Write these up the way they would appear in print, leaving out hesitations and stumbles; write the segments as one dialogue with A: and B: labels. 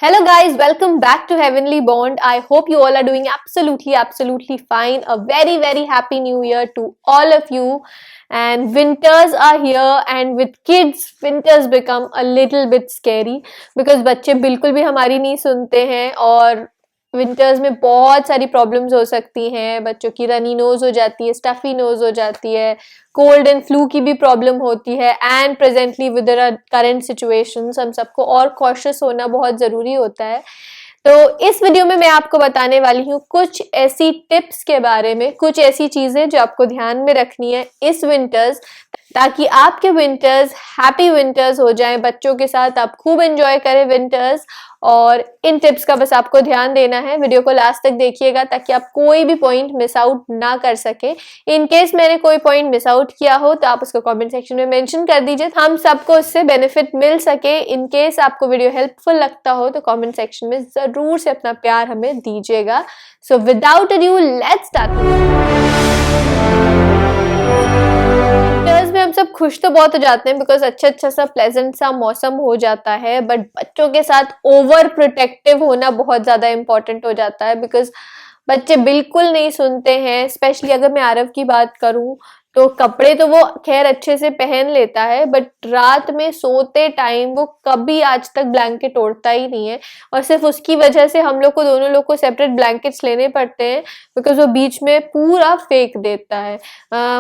A: Hello guys, welcome back to Heavenly Bond. I hope you all are doing absolutely fine. A very happy new year to all of you. And winters are here and with kids winters become a little bit scary because बच्चे बिल्कुल भी हमारी नहीं सुनते हैं और winters में बहुत सारी प्रॉब्लम्स हो सकती हैं। बच्चों की रनी नोज हो जाती है, स्टफी नोज हो जाती है, कोल्ड एंड फ्लू की भी प्रॉब्लम होती है and presently with the current situations हम सबको और कॉशियस होना बहुत ज़रूरी होता है। तो इस वीडियो में मैं आपको बताने वाली हूँ कुछ ऐसी टिप्स के बारे में, कुछ ऐसी चीज़ें जो आपको ध्यान में रखनी है इस विंटर्स, ताकि आपके विंटर्स हैप्पी विंटर्स हो जाएं। बच्चों के साथ आप खूब एंजॉय करें विंटर्स। और इन टिप्स का बस आपको ध्यान देना है। वीडियो को लास्ट तक देखिएगा ताकि आप कोई भी पॉइंट मिस आउट ना कर सके। इन केस मैंने कोई पॉइंट मिस आउट किया हो तो आप उसको कमेंट सेक्शन में मेंशन कर दीजिए, हम सबको इससे बेनिफिट मिल सके। इन केस आपको वीडियो हेल्पफुल लगता हो तो कमेंट सेक्शन में जरूर से अपना प्यार हमें दीजिएगा। So without adieu let's start. हम सब खुश तो बहुत हो जाते हैं बिकॉज अच्छा सा प्लेजेंट सा मौसम हो जाता है, बट बच्चों के साथ ओवर प्रोटेक्टिव होना बहुत ज्यादा इंपॉर्टेंट हो जाता है बिकॉज बच्चे बिल्कुल नहीं सुनते हैं। स्पेशली अगर मैं आरव की बात करूं तो कपड़े तो वो खैर अच्छे से पहन लेता है, बट रात में सोते टाइम वो कभी आज तक ब्लैंकेट ओढ़ता ही नहीं है और सिर्फ उसकी वजह से हम लोग को दोनों लोग को सेपरेट ब्लैंकेट्स लेने पड़ते हैं बिकॉज वो बीच में पूरा फेंक देता है।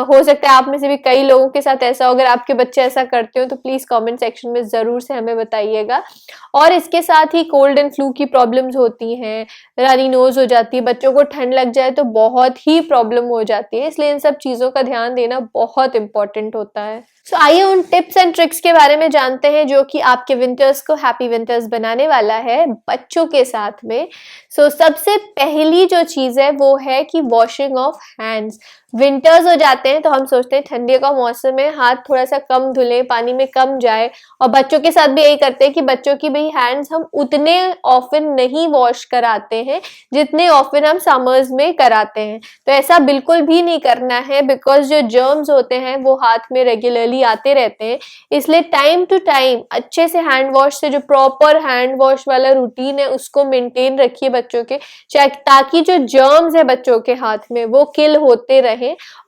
A: हो सकता है आप में से भी कई लोगों के साथ ऐसा हो। अगर आपके बच्चे ऐसा करते हो तो प्लीज कमेंट सेक्शन में जरूर से हमें बताइएगा। और इसके साथ ही कोल्ड एंड फ्लू की प्रॉब्लम्स होती हैं, रनी नोज हो जाती है, बच्चों को ठंड लग जाए तो बहुत ही प्रॉब्लम हो जाती है, इसलिए इन सब चीजों का ध्यान देना बहुत इंपॉर्टेंट होता है। सो आइए उन टिप्स एंड ट्रिक्स के बारे में जानते हैं जो कि आपके विंटर्स को हैप्पी विंटर्स बनाने वाला है बच्चों के साथ में। सो सबसे पहली जो चीज है वो है कि वॉशिंग ऑफ हैंड्स। विंटर्स हो जाते हैं तो हम सोचते हैं ठंडी का मौसम है, हाथ थोड़ा सा कम धुले, पानी में कम जाए, और बच्चों के साथ भी यही करते हैं कि बच्चों की भी हैंड्स हम उतने ऑफन नहीं वॉश कराते हैं जितने ऑफन हम समर्स में कराते हैं। तो ऐसा बिल्कुल भी नहीं करना है बिकॉज जो जर्म्स होते हैं वो हाथ में रेगुलरली आते रहते हैं, इसलिए टाइम टू टाइम अच्छे से हैंड वॉश से जो प्रॉपर हैंड वॉश वाला रूटीन है उसको मेंटेन रखिए बच्चों के, ताकि जो जर्म्स है बच्चों के हाथ में वो किल होते रहे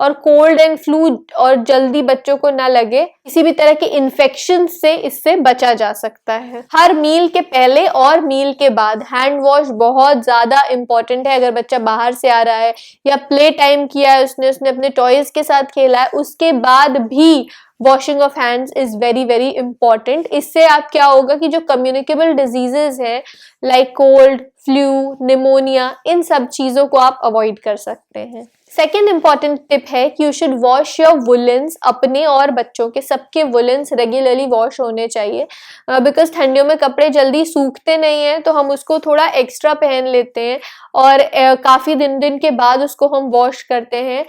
A: और कोल्ड एंड फ्लू और जल्दी बच्चों को ना लगे, किसी भी तरह के इन्फेक्शन से इससे बचा जा सकता है। हर मील के पहले और मील के बाद हैंड वॉश बहुत ज्यादा इंपॉर्टेंट है। अगर बच्चा बाहर से आ रहा है या प्ले टाइम किया है, उसने अपने टॉयज के साथ खेला है, उसके बाद भी washing of hands is very important. इससे आप क्या होगा कि जो कम्युनिकेबल डिजीजेस हैं लाइक कोल्ड, फ्लू, निमोनिया, इन सब चीजों को आप अवॉइड कर सकते हैं। सेकेंड इंपॉर्टेंट टिप है कि यू शुड वॉश योर वुलेंस। अपने और बच्चों के सबके वुलेंस रेगुलरली वॉश होने चाहिए बिकॉज ठंडियों में कपड़े जल्दी सूखते नहीं हैं, तो हम उसको थोड़ा एक्स्ट्रा पहन लेते हैं और काफी दिन के बाद उसको हम वॉश करते हैं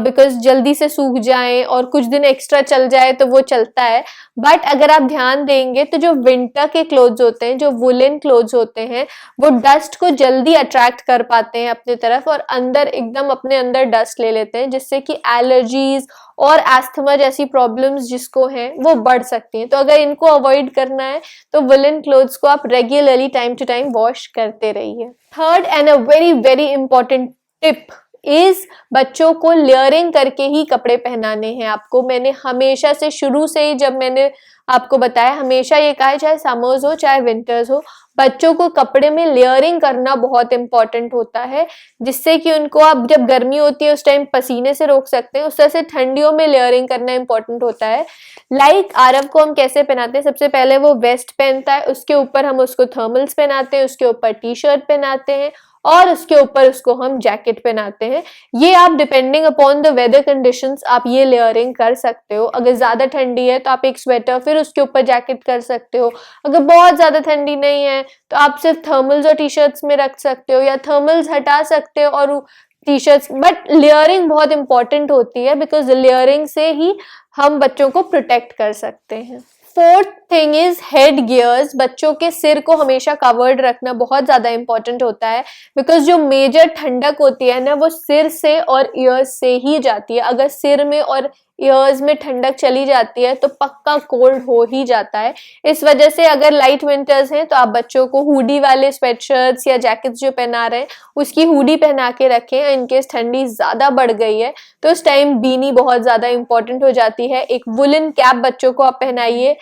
A: बिकॉज जल्दी से सूख जाए और कुछ दिन एक्स्ट्रा चल जाए तो वो चलता है। बट अगर आप ध्यान देंगे तो जो विंटर के क्लोथ्स होते हैं, जो वुलन क्लोथ्स होते हैं, वो डस्ट को जल्दी अट्रैक्ट कर पाते हैं अपनी तरफ और अंदर एकदम अपने अंदर डस्ट ले लेते हैं, जिससे कि एलर्जीज और एस्थमा जैसी प्रॉब्लम्स जिसको हैं वो बढ़ सकती हैं। तो अगर इनको अवॉइड करना है तो वुलन क्लोथ्स को आप regularly time to time wash करते रहिए। Third and a very important tip is बच्चों को लेयरिंग करके ही कपड़े पहनाने हैं आपको। मैंने हमेशा से शुरू से ही जब मैंने आपको बताया, हमेशा ये कहा है चाहे समर्स हो चाहे विंटर्स हो, बच्चों को कपड़े में लेयरिंग करना बहुत इंपॉर्टेंट होता है, जिससे कि उनको आप जब गर्मी होती है उस टाइम पसीने से रोक सकते हैं, उस तरह से ठंडियों में लेयरिंग करना इंपॉर्टेंट होता है। लाइक आरव को हम कैसे पहनाते हैं, सबसे पहले वो वेस्ट पहनता है, उसके ऊपर हम उसको थर्मल्स पहनाते हैं, उसके ऊपर टी शर्ट पहनाते हैं और उसके ऊपर उसको हम जैकेट पहनाते हैं। ये आप depending upon the weather conditions आप ये लेयरिंग कर सकते हो। अगर ज्यादा ठंडी है तो आप एक स्वेटर फिर उसके ऊपर जैकेट कर सकते हो। अगर बहुत ज्यादा ठंडी नहीं है तो आप सिर्फ थर्मल्स और टी शर्ट्स में रख सकते हो या थर्मल्स हटा सकते हो और टी शर्ट्स। बट लेयरिंग बहुत इंपॉर्टेंट होती है बिकॉज लेयरिंग से ही हम बच्चों को प्रोटेक्ट कर सकते हैं। Fourth thing is head gears. बच्चों के सिर को हमेशा कवर्ड रखना बहुत ज्यादा इंपॉर्टेंट होता है बिकॉज जो मेजर ठंडक होती है ना वो सिर से और ईयर्स से ही जाती है। अगर सिर में और ईयर्स में ठंडक चली जाती है तो पक्का कोल्ड हो ही जाता है। इस वजह से अगर लाइट विंटर्स हैं तो आप बच्चों को हुडी वाले स्वेटशर्ट्स या जैकेट्स जो पहना रहे हैं उसकी हुडी पहना के रखें। इनकेस ठंडी ज्यादा बढ़ गई है तो उस टाइम बीनी बहुत ज्यादा इंपॉर्टेंट हो जाती है। एक वुलन कैप बच्चों को आप पहनाइए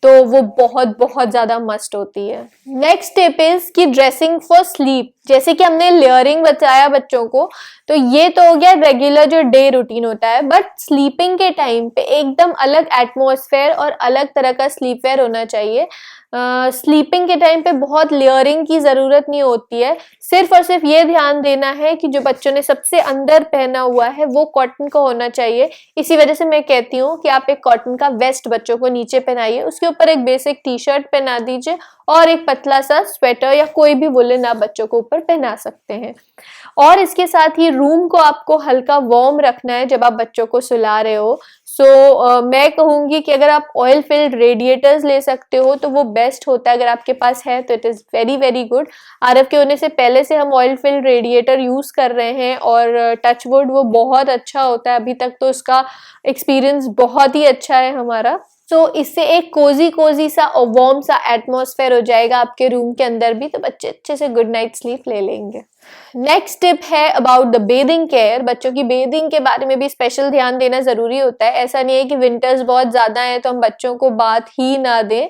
A: तो वो बहुत बहुत ज्यादा मस्ट होती है। नेक्स्ट टिप इज कि ड्रेसिंग फॉर स्लीप। जैसे कि हमने लेयरिंग बताया बच्चों को, तो ये तो हो गया रेगुलर जो डे रूटीन होता है, बट स्लीपिंग के टाइम पे एकदम अलग एटमॉस्फेयर और अलग तरह का स्लीपवेयर होना चाहिए। स्लीपिंग के टाइम पे बहुत लेयरिंग की जरूरत नहीं होती है, सिर्फ और सिर्फ ये ध्यान देना है कि जो बच्चों ने सबसे अंदर पहना हुआ है वो कॉटन का होना चाहिए। इसी वजह से मैं कहती हूँ कि आप एक कॉटन का वेस्ट बच्चों को नीचे पहनाइए, उसके ऊपर एक बेसिक टी शर्ट पहना दीजिए और एक पतला सा स्वेटर या कोई भी वुलन आप बच्चों को ऊपर पहना सकते हैं। और इसके साथ ही रूम को आपको हल्का वार्म रखना है जब आप बच्चों को सुला रहे हो। मैं कहूंगी कि अगर आप ऑयल फिल्ड रेडिएटर्स ले सकते हो तो वो बेस्ट होता है। अगर आपके पास है तो it is very very good. RF के होने से पहले से हम ऑयल फिल्ड रेडिएटर यूज कर रहे हैं और टच वुड वो बहुत अच्छा होता है। अभी तक तो उसका एक्सपीरियंस बहुत ही अच्छा है हमारा। इससे एक कोजी सा और वार्म सा एटमॉस्फेयर हो जाएगा आपके रूम के अंदर भी, तो बच्चे अच्छे से गुड नाइट स्लीप ले लेंगे। नेक्स्ट टिप है अबाउट द बेदिंग केयर। बच्चों की बेदिंग के बारे में भी स्पेशल ध्यान देना जरूरी होता है। ऐसा नहीं है कि विंटर्स बहुत ज्यादा है तो हम बच्चों को बाथ ही ना दें।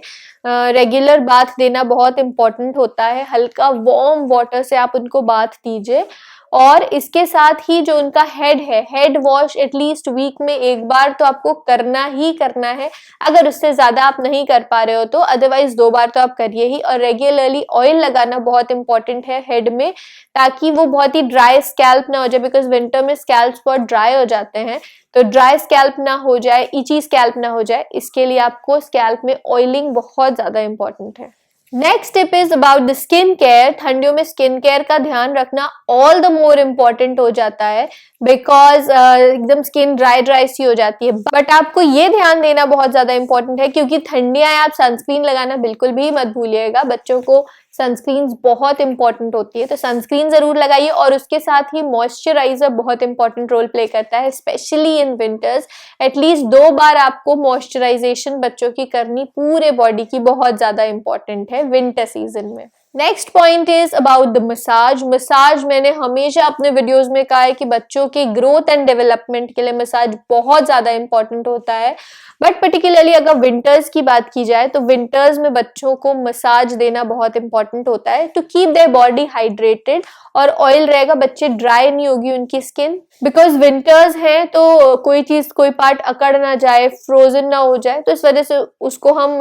A: रेगुलर बाथ देना बहुत इंपॉर्टेंट होता है। हल्का वार्म वाटर से आप उनको बाथ दीजिए और इसके साथ ही जो उनका हेड है, हेड वॉश एटलीस्ट वीक में एक बार तो आपको करना ही करना है। अगर उससे ज्यादा आप नहीं कर पा रहे हो तो अदरवाइज 2 बार तो आप करिए ही। और रेगुलरली ऑयल लगाना बहुत इंपॉर्टेंट है हेड में, ताकि वो बहुत ही ड्राई स्कैल्प ना हो जाए, बिकॉज विंटर में स्कैल्प बहुत ड्राई हो जाते हैं। तो ड्राई स्कैल्प ना हो जाए, इची स्कैल्प ना हो जाए, इसके लिए आपको स्कैल्प में ऑयलिंग बहुत ज्यादा इंपॉर्टेंट है। Next tip is about the skin care. ठंडियों में स्किन केयर का ध्यान रखना ऑल द मोर इम्पोर्टेंट हो जाता है, बिकॉज एकदम स्किन ड्राई सी हो जाती है। बट आपको ये ध्यान देना बहुत ज्यादा इंपॉर्टेंट है, क्योंकि ठंडियां आप सनस्क्रीन लगाना बिल्कुल भी मत भूलिएगा। बच्चों को सनस्क्रीन बहुत इंपॉर्टेंट होती है, तो सनस्क्रीन जरूर लगाइए। और उसके साथ ही मॉइस्चराइजर बहुत इंपॉर्टेंट रोल प्ले करता है, स्पेशली इन विंटर्स। एटलीस्ट 2 बार आपको मॉइस्चराइजेशन बच्चों की करनी पूरे बॉडी की बहुत ज्यादा इंपॉर्टेंट है विंटर सीजन में। Next point is about the massage. Massage मैंने हमेशा अपने वीडियोस में कहा है कि बच्चों की ग्रोथ एंड डेवलपमेंट के लिए मसाज बहुत ज्यादा इंपॉर्टेंट होता है। बट पर्टिकुलरली अगर विंटर्स की बात की जाए तो विंटर्स में बच्चों को मसाज देना बहुत इंपॉर्टेंट होता है, to keep their body hydrated. और ऑयल रहेगा, बच्चे ड्राई नहीं होगी उनकी स्किन, बिकॉज विंटर्स हैं तो कोई चीज कोई पार्ट अकड़ ना जाए, फ्रोजन ना हो जाए, तो इस वजह से उसको हम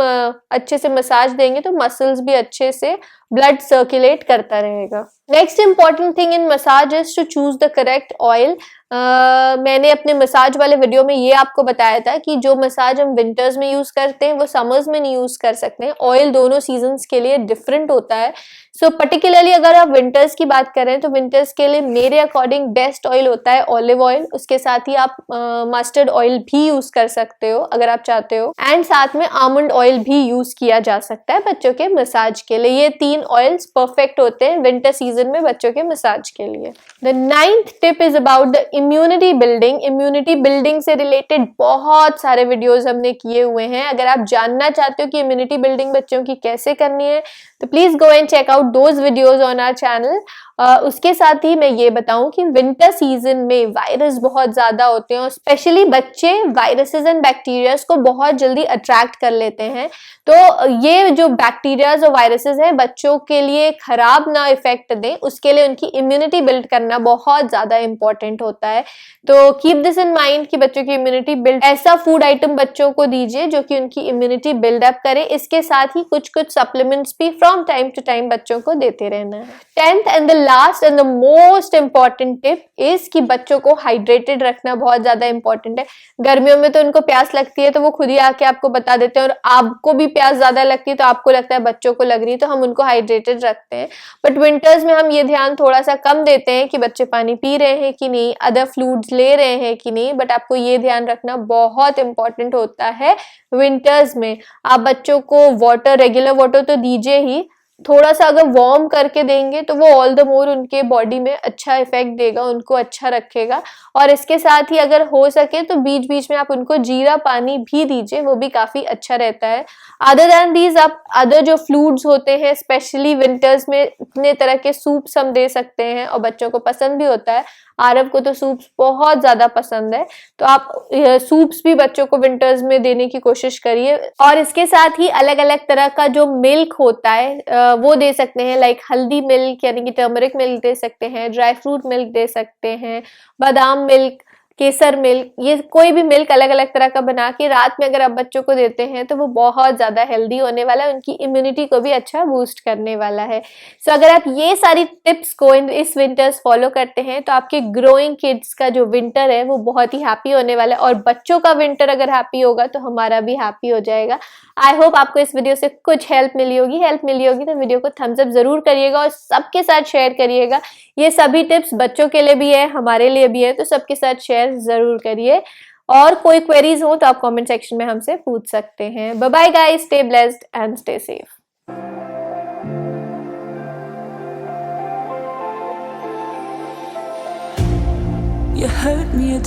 A: अच्छे से मसाज देंगे तो मसल्स भी अच्छे से ब्लड सर्कुलेट करता रहेगा। Next important thing in massage is to choose the correct oil. मैंने अपने मसाज वाले वीडियो में ये आपको बताया था कि जो मसाज हम विंटर्स में यूज करते हैं वो समर्स में नहीं यूज कर सकते हैं। ऑयल दोनों सीजन्स के लिए डिफरेंट होता है। पर्टिकुलरली अगर आप विंटर्स की बात करें तो विंटर्स के लिए मेरे अकॉर्डिंग बेस्ट ऑयल होता है ऑलिव ऑयल। उसके साथ ही आप मस्टर्ड ऑयल भी यूज कर सकते हो अगर आप चाहते हो, एंड साथ में आमंड ऑयल भी यूज किया जा सकता है बच्चों के मसाज के लिए। ये 3 ऑयल्स परफेक्ट होते हैं विंटर सीजन में बच्चों के मसाज के लिए। The 9th tip is about the immunity building. Immunity building से रिलेटेड बहुत सारे वीडियोस हमने किए हुए हैं। अगर आप जानना चाहते हो कि इम्यूनिटी बिल्डिंग बच्चों की कैसे करनी है तो please go and check out those videos on our channel. उसके साथ ही मैं ये बताऊं कि विंटर सीजन में वायरस बहुत ज्यादा होते हैं और स्पेशली बच्चे वायरसेस एंड बैक्टीरियाज को बहुत जल्दी अट्रैक्ट कर लेते हैं। तो ये जो बैक्टीरियाज और वायरसेस हैं बच्चों के लिए खराब ना इफेक्ट दें, उसके लिए उनकी इम्यूनिटी बिल्ड करना बहुत ज्यादा इंपॉर्टेंट होता है। तो कीप दिस इन माइंड कि बच्चों की इम्यूनिटी बिल्ड, ऐसा फूड आइटम बच्चों को दीजिए जो कि उनकी इम्यूनिटी बिल्डअप करे। इसके साथ ही कुछ सप्लीमेंट्स भी फ्रॉम टाइम टू टाइम बच्चों को देते रहना है। 10th and the last and the most important tip is कि बच्चों को हाइड्रेटेड रखना बहुत ज्यादा इंपॉर्टेंट है। गर्मियों में तो उनको प्यास लगती है तो वो खुद ही आके आपको बता देते हैं, और आपको भी प्यास ज्यादा लगती है तो आपको लगता है बच्चों को लग रही है तो हम उनको हाइड्रेटेड रखते हैं। बट विंटर्स में हम ये ध्यान थोड़ा सा कम देते हैं कि बच्चे पानी पी रहे हैं कि नहीं, अदर फ्लूइड्स ले रहे हैं कि नहीं। बट आपको ये ध्यान रखना बहुत इंपॉर्टेंट होता है विंटर्स में। आप बच्चों को वाटर, रेगुलर वाटर तो दीजिए ही, थोड़ा सा अगर वार्म करके देंगे तो वो ऑल द मोर उनके बॉडी में अच्छा इफेक्ट देगा, उनको अच्छा रखेगा। और इसके साथ ही अगर हो सके तो बीच बीच में आप उनको जीरा पानी भी दीजिए, वो भी काफी अच्छा रहता है। अदर देन दीज आप अदर जो फ्लूड्स होते हैं, स्पेशली विंटर्स में इतने तरह के सूप्स हम दे सकते हैं और बच्चों को पसंद भी होता है। आरव को तो सूप्स बहुत ज्यादा पसंद है, तो आप सूप्स भी बच्चों को विंटर्स में देने की कोशिश करिए। और इसके साथ ही अलग अलग तरह का जो मिल्क होता है वो दे सकते हैं, लाइक हल्दी मिल्क यानी कि टर्मरिक मिल्क दे सकते हैं, ड्राई फ्रूट मिल्क दे सकते हैं, बादाम मिल्क, केसर मिल्क, ये कोई भी मिल्क अलग अलग तरह का बना के रात में अगर आप बच्चों को देते हैं तो वो बहुत ज्यादा हेल्दी होने वाला है, उनकी इम्यूनिटी को भी अच्छा बूस्ट करने वाला है। सो अगर आप ये सारी टिप्स को इस विंटर्स फॉलो करते हैं तो आपके ग्रोइंग किड्स का जो विंटर है वो बहुत ही हैप्पी होने वाला है, और बच्चों का विंटर अगर हैप्पी होगा तो हमारा भी हैप्पी हो जाएगा। आई होप आपको इस वीडियो से कुछ हेल्प मिली होगी तो वीडियो को थम्स अप जरूर करिएगा और सबके साथ शेयर करिएगा। ये सभी टिप्स बच्चों के लिए भी है, हमारे लिए भी है, तो सबके साथ शेयर जरूर करिए। और कोई क्वेरीज हो तो आप कमेंट सेक्शन में हमसे पूछ सकते हैं। Bye bye guys, stay blessed and stay safe.
B: You hurt me.